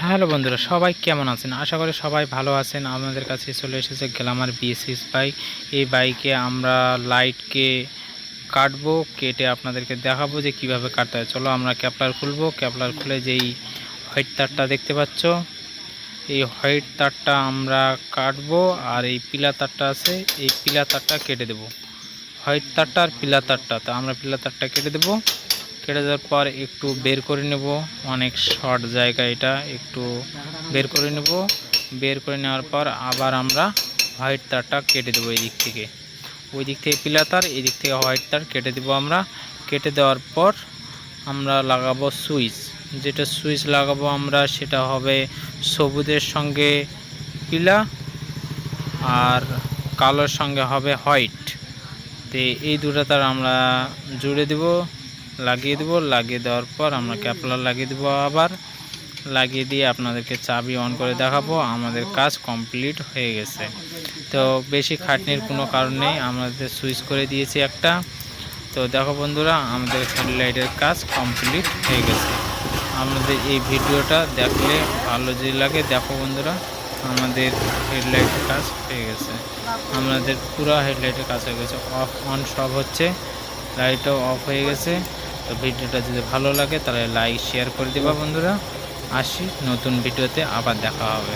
Hello বন্ধুরা, সবাই কেমন আছেন? আশা করি সবাই ভালো আছেন। আমাদের কাছে চলে এসেছে গ্ল্যামার BS6 বাইক। এই বাইকে আমরা লাইটকে কাটবো, কেটে আপনাদেরকে দেখাবো যে কিভাবে কাটতে হয়। চলো আমরা ক্যাপলার খুলবো। ক্যাপলার খুলে যেই হোয়াইট তারটা দেখতে পাচ্ছ, এই হোয়াইট তারটা আমরা কাটবো। আর এই পিলা তারটা আছে, এই পিলা তারটা কেটে দেবো। হোয়াইট তারটা আর পিলা তারটা, তো আমরা পিলা তারটা কেটে দেবো। কেটে দেওয়ার পর একটু বের করে নেব, অনেক শর্ট জায়গা, এটা একটু বের করে নেব। বের করে নেওয়ার পর আবার আমরা হোয়াইট তারটা কেটে দেবো। এই দিক থেকে ওই দিক থেকে পিলা তার, এই দিক থেকে হোয়াইট তার কেটে দেবো আমরা। কেটে দেওয়ার পর আমরা লাগাবো সুইচ। যেটা সুইচ লাগাবো আমরা সেটা হবে সবুজের সঙ্গে পিলা আর কালোর সঙ্গে হবে হোয়াইট। তো এই দুটো তার আমরা জুড়ে দেব, লাগিয়ে দেব। লাগিয়ে দেওয়ার পর আমরা ক্যাপলার লাগিয়ে দেবো। আবার লাগিয়ে দিয়ে আপনাদেরকে চাবি অন করে দেখাবো। আমাদের কাজ কমপ্লিট হয়ে গেছে। তো বেশি খাটনির কোনো কারণ নেই, আমাদের সুইচ করে দিয়েছি একটা। তো দেখো বন্ধুরা, আমাদের হেডলাইটের কাজ কমপ্লিট হয়ে গেছে। আমাদের এই ভিডিওটা দেখলে ভালো যদি লাগে, দেখো বন্ধুরা, আমাদের হেডলাইটের কাজ হয়ে গেছে। আমাদের পুরো হেডলাইটের কাজ হয়ে গেছে। অফ অন সব হচ্ছে, লাইটও অফ হয়ে গেছে। তো ভিডিওটা যদি ভালো লাগে তাহলে লাইক শেয়ার করে দেবা বন্ধুরা। আসি নতুন ভিডিওতে, আবার দেখা হবে।